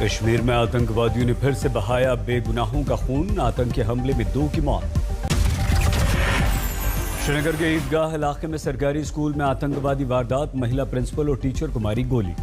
कश्मीर में आतंकवादियों ने फिर से बहाया बेगुनाहों का खून। आतंकी हमले में 2 की मौत। श्रीनगर के ईदगाह इलाके में सरकारी स्कूल में आतंकवादी वारदात। महिला प्रिंसिपल और टीचर को मारी गोली।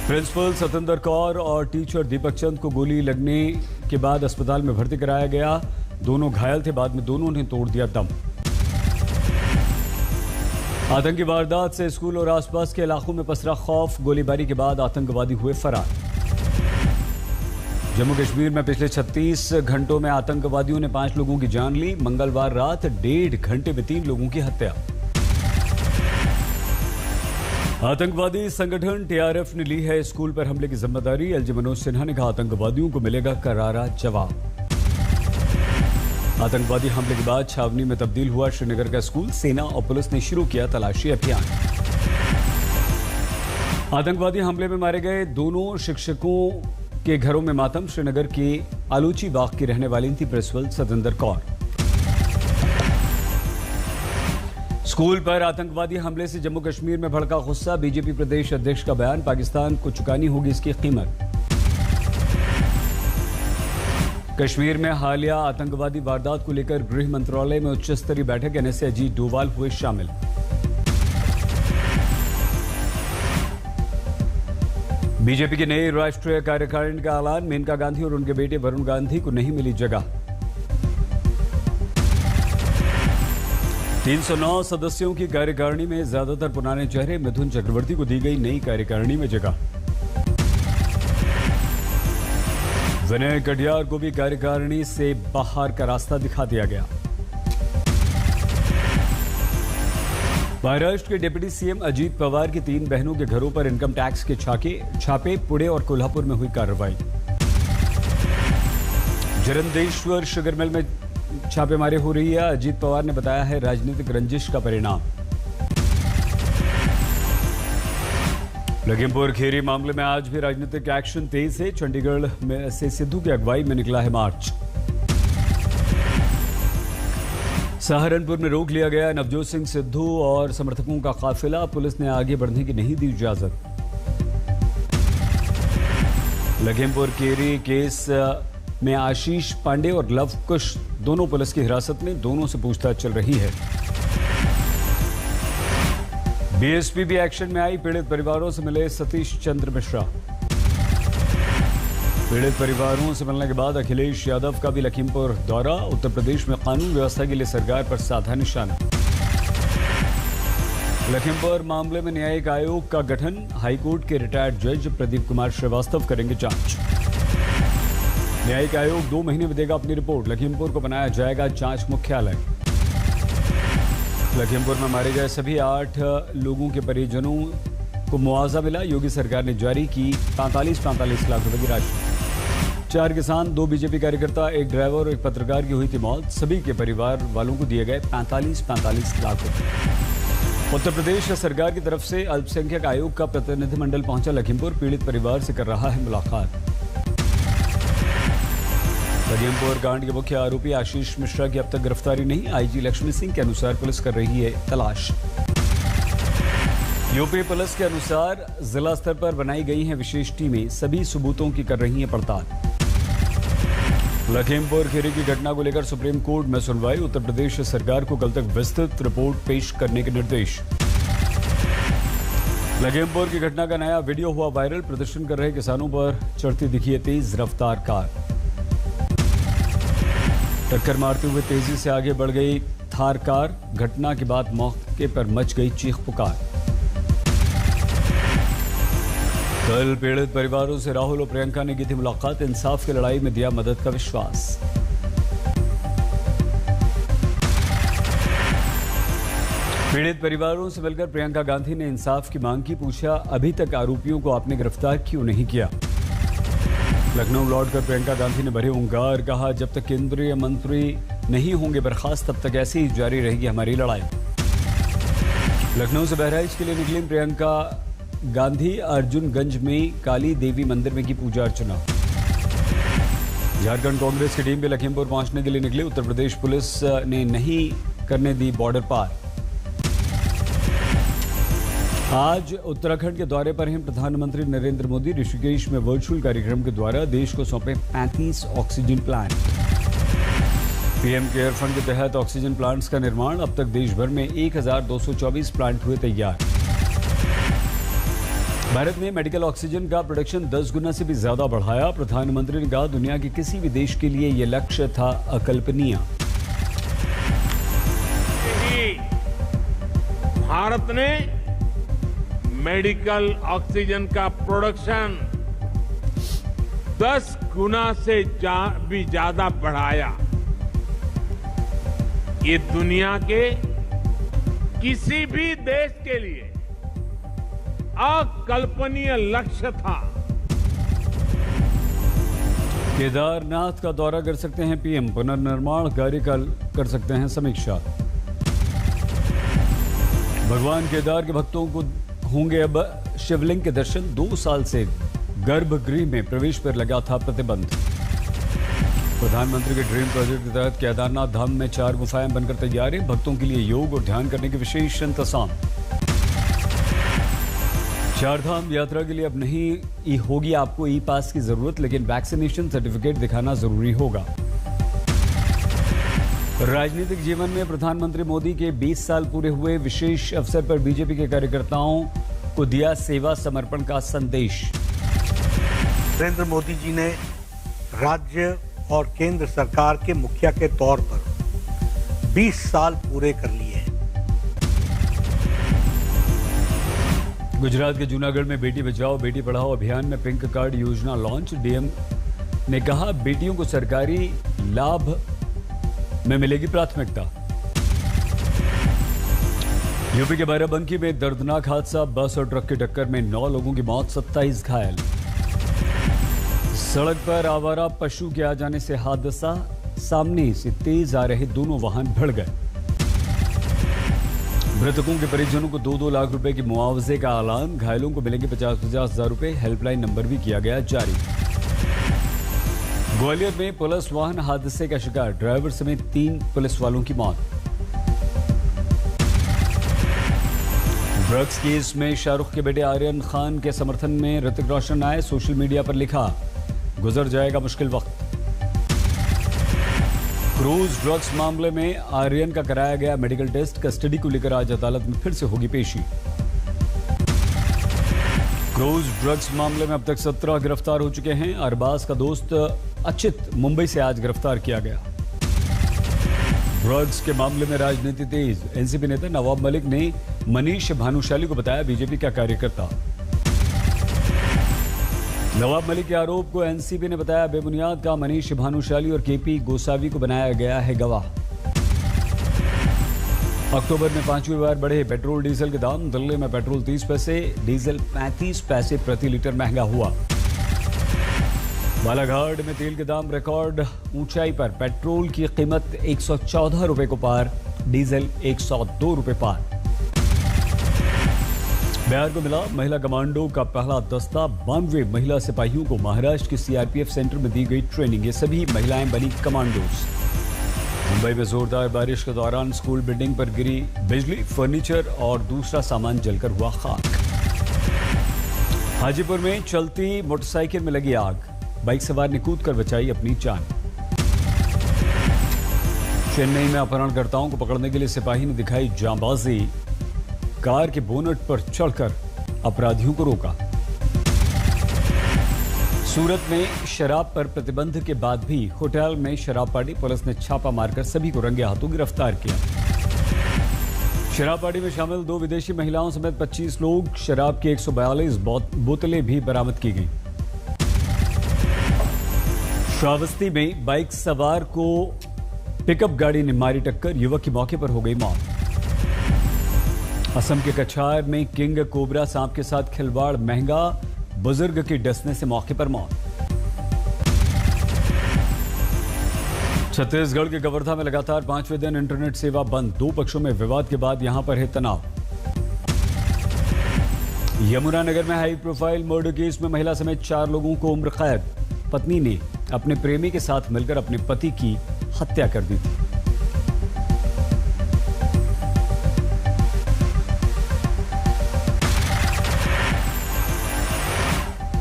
प्रिंसिपल सतेंद्र कौर और टीचर दीपक चंद को गोली लगने के बाद अस्पताल में भर्ती कराया गया। दोनों घायल थे, बाद में दोनों ने तोड़ दिया दम। आतंकी वारदात से स्कूल और आसपास के इलाकों में पसरा खौफ। गोलीबारी के बाद आतंकवादी हुए फरार। जम्मू कश्मीर में पिछले 36 घंटों में आतंकवादियों ने 5 लोगों की जान ली। मंगलवार रात 1.5 घंटे में 3 लोगों की हत्या। आतंकवादी संगठन टीआरएफ ने ली है स्कूल पर हमले की जिम्मेदारी। एलजी मनोज सिन्हा ने कहा, आतंकवादियों को मिलेगा करारा जवाब। आतंकवादी हमले के बाद छावनी में तब्दील हुआ श्रीनगर का स्कूल। सेना और पुलिस ने शुरू किया तलाशी अभियान। आतंकवादी हमले में मारे गए दोनों शिक्षकों के घरों में मातम। श्रीनगर के आलूची बाग की रहने वाली थी प्रिंसिपल सतेंद्र कौर। स्कूल पर आतंकवादी हमले से जम्मू कश्मीर में भड़का गुस्सा। बीजेपी प्रदेश अध्यक्ष का बयान, पाकिस्तान को चुकानी होगी इसकी कीमत। कश्मीर में हालिया आतंकवादी वारदात को लेकर गृह मंत्रालय में उच्च स्तरीय बैठक। एनएसए अजीत डोवाल हुए शामिल। बीजेपी के नए राष्ट्रीय कार्यकारिणी का ऐलान। मेनका गांधी और उनके बेटे वरुण गांधी को नहीं मिली जगह। 309 सदस्यों की कार्यकारिणी में ज्यादातर पुराने चेहरे। मिथुन चक्रवर्ती को दी गई नई कार्यकारिणी में जगह। विनय कटियार को भी कार्यकारिणी से बाहर का रास्ता दिखा दिया गया। महाराष्ट्र के डिप्टी सीएम अजीत पवार की 3 बहनों के घरों पर इनकम टैक्स के छापे। पुणे और कोल्हापुर में हुई कार्रवाई। जरंदेश्वर शुगर मिल में छापेमारी हो रही है। अजीत पवार ने बताया है राजनीतिक रंजिश का परिणाम। लखीमपुर खीरी मामले में आज भी राजनीतिक एक्शन तेज है। चंडीगढ़ में से सिद्धू की अगुवाई में निकला है मार्च। सहारनपुर में रोक लिया गया नवजोत सिंह सिद्धू और समर्थकों का काफिला। पुलिस ने आगे बढ़ने की नहीं दी इजाजत। लखीमपुर खीरी केस में आशीष पांडे और लव कुश दोनों पुलिस की हिरासत में। दोनों से पूछताछ चल रही है। बीएसपी भी एक्शन में आई। पीड़ित परिवारों से मिले सतीश चंद्र मिश्रा। पीड़ित परिवारों से मिलने के बाद अखिलेश यादव का भी लखीमपुर दौरा। उत्तर प्रदेश में कानून व्यवस्था के लिए सरकार पर साधा निशाना। लखीमपुर मामले में न्यायिक आयोग का गठन। हाईकोर्ट के रिटायर्ड जज प्रदीप कुमार श्रीवास्तव करेंगे जांच। न्यायिक आयोग 2 महीने में देगा अपनी रिपोर्ट। लखीमपुर को बनाया जाएगा जांच मुख्यालय। लखीमपुर में मारे गए सभी 8 लोगों के परिजनों को मुआवजा मिला। योगी सरकार ने जारी की 45 लाख रुपए की राशि। 4 किसान, 2 बीजेपी कार्यकर्ता, 1 ड्राइवर और 1 पत्रकार की हुई थी मौत। सभी के परिवार वालों को दिए गए 45 लाख रुपए। उत्तर प्रदेश सरकार की तरफ से अल्पसंख्यक आयोग का प्रतिनिधिमंडल पहुंचा लखीमपुर। पीड़ित परिवार से कर रहा है मुलाकात। लखीमपुर कांड के मुख्य आरोपी आशीष मिश्रा की अब तक गिरफ्तारी नहीं। आईजी लक्ष्मी सिंह के अनुसार पुलिस कर रही है तलाश। यूपी पुलिस के अनुसार जिला स्तर पर बनाई गई हैं विशेष टीमें। सभी सबूतों की कर रही है पड़ताल। लखीमपुर खीरी की घटना को लेकर सुप्रीम कोर्ट में सुनवाई। उत्तर प्रदेश सरकार को कल तक विस्तृत रिपोर्ट पेश करने के निर्देश। लखीमपुर की घटना का नया वीडियो हुआ वायरल। प्रदर्शन कर रहे किसानों पर चढ़ती दिखी है तेज रफ्तार कार। टक्कर मारते हुए तेजी से आगे बढ़ गई थार कार। घटना के बाद मौके पर मच गई चीख पुकार। कल पीड़ित परिवारों से राहुल और प्रियंका ने की थी मुलाकात। इंसाफ की लड़ाई में दिया मदद का विश्वास। पीड़ित परिवारों से मिलकर प्रियंका गांधी ने इंसाफ की मांग की। पूछा, अभी तक आरोपियों को आपने गिरफ्तार क्यों नहीं किया। लखनऊ लौटकर प्रियंका गांधी ने भरे हुंकार। कहा, जब तक केंद्रीय मंत्री नहीं होंगे बर्खास्त तब तक ऐसे ही जारी रहेगी हमारी लड़ाई। लखनऊ से बहराइच के लिए निकली प्रियंका गांधी। अर्जुनगंज में काली देवी मंदिर में की पूजा अर्चना। झारखंड कांग्रेस की टीम भी लखीमपुर पहुंचने के लिए निकली। उत्तर प्रदेश पुलिस ने नहीं करने दी बॉर्डर पार। आज उत्तराखंड के दौरे पर हैं प्रधानमंत्री नरेंद्र मोदी। ऋषिकेश में वर्चुअल कार्यक्रम के द्वारा देश को सौंपे 35 oxygen plant. PM care fund के तहत ऑक्सीजन प्लांट्स का निर्माण। अब तक देश भर में 1224 प्लांट हुए तैयार। भारत ने मेडिकल ऑक्सीजन का प्रोडक्शन 10 गुना से भी ज्यादा बढ़ाया। प्रधानमंत्री ने कहा, दुनिया के किसी भी देश के लिए यह लक्ष्य था अकल्पनीय। भारत ने मेडिकल ऑक्सीजन का प्रोडक्शन 10 गुना से भी ज्यादा बढ़ाया। ये दुनिया के किसी भी देश के लिए अकल्पनीय लक्ष्य था। केदारनाथ का दौरा कर सकते हैं पीएम। पुनर्निर्माण कार्य कर सकते हैं समीक्षा। भगवान केदार के भक्तों को होंगे अब शिवलिंग के दर्शन। 2 साल से गर्भगृह में प्रवेश पर लगा था प्रतिबंध। प्रधानमंत्री के ड्रीम प्रोजेक्ट के तहत केदारनाथ धाम में 4 गुफाएं बनकर तैयार हैं। भक्तों के लिए योग और ध्यान करने के विशेष इंतजाम। 4 धाम यात्रा के लिए अब नहीं होगी आपको ई पास की जरूरत, लेकिन वैक्सीनेशन सर्टिफिकेट दिखाना जरूरी होगा। राजनीतिक जीवन में प्रधानमंत्री मोदी के 20 साल पूरे हुए। विशेष अवसर पर बीजेपी के कार्यकर्ताओं को दिया सेवा समर्पण का संदेश। नरेंद्र मोदी जी ने राज्य और केंद्र सरकार के मुखिया के तौर पर 20 साल पूरे कर लिए हैं। गुजरात के जूनागढ़ में बेटी बचाओ बेटी पढ़ाओ अभियान में पिंक कार्ड योजना लॉन्च। डीएम ने कहा, बेटियों को सरकारी लाभ में मिलेगी प्राथमिकता। यूपी के बाराबंकी में दर्दनाक हादसा। बस और ट्रक की टक्कर में 9 लोगों की मौत, 27 घायल। सड़क पर आवारा पशु के आ जाने से हादसा। सामने से तेज आ रहे दोनों वाहन भिड़ गए। मृतकों के परिजनों को 2-2 लाख रुपए की मुआवजे का ऐलान। घायलों को मिलेंगे 50-50 हजार रुपए। हेल्पलाइन नंबर भी किया गया जारी। ग्वालियर में पुलिस वाहन हादसे का शिकार। ड्राइवर समेत 3 पुलिस वालों की मौत। ड्रग्स केस में शाहरुख के बेटे आर्यन खान के समर्थन में ऋतिक रोशन आए। सोशल मीडिया पर लिखा, गुजर जाएगा मुश्किल वक्त। क्रूज ड्रग्स मामले में आर्यन का कराया गया मेडिकल टेस्ट। कस्टडी को लेकर आज अदालत में फिर से होगी पेशी। क्रूज ड्रग्स मामले में अब तक 17 गिरफ्तार हो चुके हैं। अरबाज का दोस्त अचित मुंबई से आज गिरफ्तार किया गया। ड्रग्स के मामले में राजनीति तेज। एनसीपी नेता नवाब मलिक ने मनीष भानुशाली को बताया बीजेपी का कार्यकर्ता। नवाब मलिक के आरोप को एनसीपी ने बताया बेबुनियाद का। मनीष भानुशाली और केपी गोसावी को बनाया गया है गवाह। अक्टूबर में 5वीं बार बढ़े पेट्रोल डीजल के दाम। दिल्ली में पेट्रोल 30 पैसे, डीजल 35 पैसे प्रति लीटर महंगा हुआ। बालाघाट में तेल के दाम रिकॉर्ड ऊंचाई पर। पेट्रोल की कीमत 114 रुपए को पार, डीजल 102 रुपए पार। बिहार को मिला महिला कमांडो का पहला दस्ता। 92 महिला सिपाहियों को महाराष्ट्र के सीआरपीएफ सेंटर में दी गई ट्रेनिंग। ये सभी महिलाएं बनी कमांडोज। मुंबई में जोरदार बारिश के दौरान स्कूल बिल्डिंग पर गिरी बिजली, फर्नीचर और दूसरा सामान जलकर हुआ खाक। हाजीपुर में चलती मोटरसाइकिल में लगी आग। बाइक सवार ने कूदकर बचाई अपनी जान। चेन्नई में अपहरणकर्ताओं को पकड़ने के लिए सिपाही ने दिखाई जांबाजी। कार के बोनट पर चढ़कर अपराधियों को रोका। सूरत में शराब पर प्रतिबंध के बाद भी होटल में शराब पार्टी। पुलिस ने छापा मारकर सभी को रंगे हाथों गिरफ्तार किया। शराब पार्टी में शामिल 2 विदेशी महिलाओं समेत 25 लोग। शराब की 142 बोतलें भी बरामद की गई। श्रावस्ती में बाइक सवार को पिकअप गाड़ी ने मारी टक्कर। युवक की मौके पर हो गई मौत। असम के कछार में किंग कोबरा सांप के साथ खिलवाड़ महंगा। बुजुर्ग की डसने से मौके पर मौत। छत्तीसगढ़ के कवर्धा में लगातार 5वें दिन इंटरनेट सेवा बंद। 2 पक्षों में विवाद के बाद यहां पर है तनाव। यमुनानगर में हाई प्रोफाइल मर्डर केस में महिला समेत 4 लोगों को उम्र कैद। पत्नी ने अपने प्रेमी के साथ मिलकर अपने पति की हत्या कर दी थी।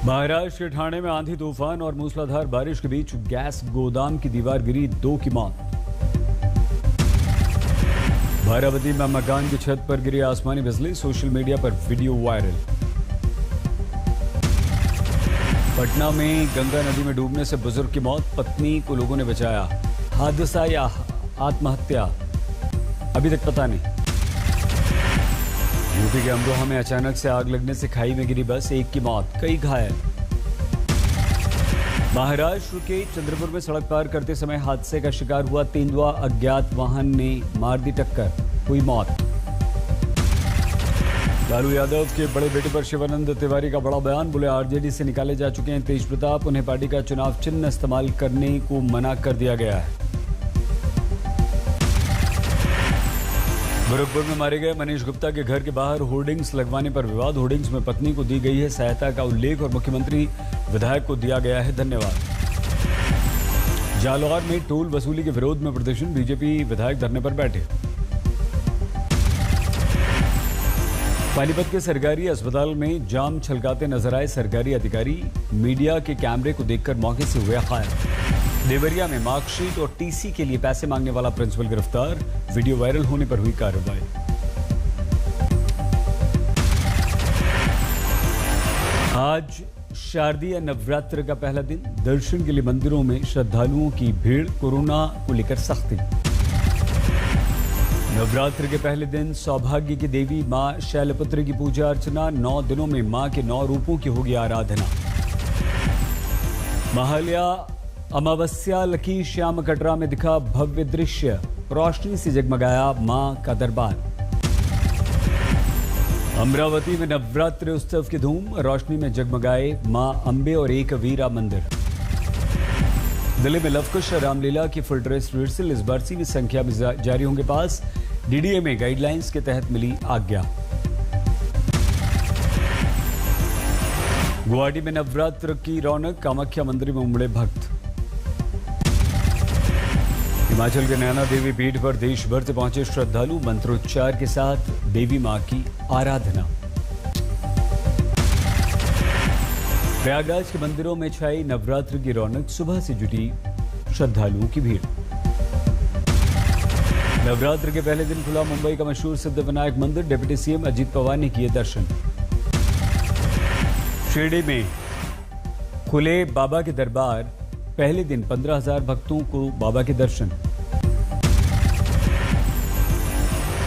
महाराष्ट्र के ठाणे में आंधी तूफान और मूसलाधार बारिश के बीच गैस गोदाम की दीवार गिरी, 2 की मौत। बारावती में मकान की छत पर गिरी आसमानी बिजली, सोशल मीडिया पर वीडियो वायरल। पटना में गंगा नदी में डूबने से बुजुर्ग की मौत, पत्नी को लोगों ने बचाया। हादसा या आत्महत्या अभी तक पता नहीं। यूपी के अमरोहा में अचानक से आग लगने से खाई में गिरी बस, 1 की मौत, कई घायल। महाराष्ट्र के चंद्रपुर में सड़क पार करते समय हादसे का शिकार हुआ तेंदुआ, अज्ञात वाहन ने मार दी टक्कर, हुई मौत। लालू यादव के बड़े बेटे पर शिवानंद तिवारी का बड़ा बयान, बोले आरजेडी से निकाले जा चुके हैं तेज प्रताप, उन्हें पार्टी का चुनाव चिन्ह इस्तेमाल करने को मना कर दिया गया है। गोरखपुर में मारे गए मनीष गुप्ता के घर के बाहर होर्डिंग्स लगवाने पर विवाद, होर्डिंग्स में पत्नी को दी गई है सहायता का उल्लेख और मुख्यमंत्री विधायक को दिया गया है धन्यवाद। जालौर में टोल वसूली के विरोध में प्रदर्शन, बीजेपी विधायक धरने पर बैठे। पानीपत के सरकारी अस्पताल में जाम छलकाते नजर आए सरकारी अधिकारी, मीडिया के कैमरे को देखकर मौके से हुए गायब। देवरिया में मार्कशीट और टीसी के लिए पैसे मांगने वाला प्रिंसिपल गिरफ्तार, वीडियो वायरल होने पर हुई कार्रवाई। आज शारदीय नवरात्र का पहला दिन, दर्शन के लिए मंदिरों में श्रद्धालुओं की भीड़, कोरोना को लेकर सख्ती। नवरात्र के पहले दिन सौभाग्य की देवी मां शैलपुत्री की पूजा अर्चना, 9 दिनों में मां के 9 रूपों की होगी आराधना। महालया अमावस्या लकी श्याम कटरा में दिखा भव्य दृश्य, रोशनी से जगमगाया मां का दरबार। अमरावती में नवरात्र उत्सव की धूम, रोशनी में जगमगाए मां अंबे और एक वीरा मंदिर। दिल्ली में लवकुश रामलीला की फुल ड्रेस रिहर्सल, इस बार सीमित संख्या में जारी होंगे पास, डीडीए में गाइडलाइंस के तहत मिली आज्ञा। गुवाहाटी में नवरात्र की रौनक, कामाख्या मंदिर में उमड़े भक्त। हिमाचल के नैना देवी पीठ पर देश भर से पहुंचे श्रद्धालु, मंत्रोच्चार के साथ देवी मां की आराधना। प्रयागराज के मंदिरों में छाई नवरात्र की रौनक, सुबह से जुटी श्रद्धालुओं की भीड़। नवरात्र के पहले दिन खुला मुंबई का मशहूर सिद्धिविनायक मंदिर, डिप्टी सीएम अजीत पवार ने किए दर्शन। शिरडी में खुले बाबा के दरबार, पहले दिन 15,000 भक्तों को बाबा के दर्शन।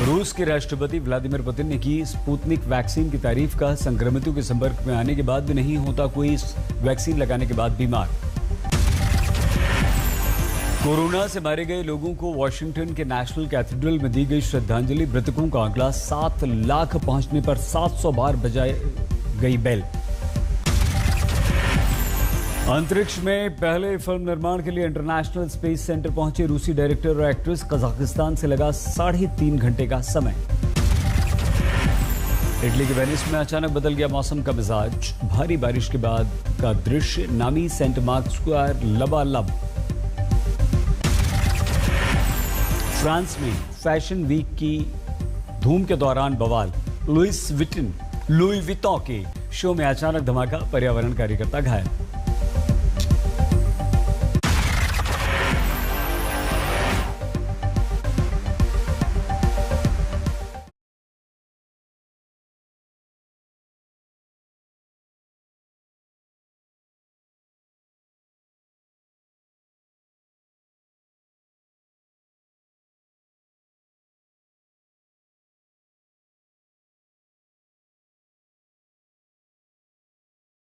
रूस के राष्ट्रपति व्लादिमीर पुतिन ने की स्पुतनिक वैक्सीन की तारीफ, का संक्रमितों के संपर्क में आने के बाद भी नहीं होता कोई वैक्सीन लगाने के बाद बीमार। कोरोना से मारे गए लोगों को वाशिंगटन के नेशनल कैथेड्रल में दी गई श्रद्धांजलि, मृतकों का आंकड़ा 7 लाख पहुंचने पर 700 बार बजाई गई बेल। अंतरिक्ष में पहले फिल्म निर्माण के लिए इंटरनेशनल स्पेस सेंटर पहुंचे रूसी डायरेक्टर और एक्ट्रेस, कजाकिस्तान से लगा 3.5 घंटे का समय। इटली के वेनिस में अचानक बदल गया मौसम का मिजाज, भारी बारिश के बाद का दृश्य, नामी सेंट मार्क स्क्वायर लबालब। फ्रांस में फैशन वीक की धूम के दौरान बवाल, लुई विटॉन के शो में अचानक धमाका, पर्यावरण कार्यकर्ता घायल।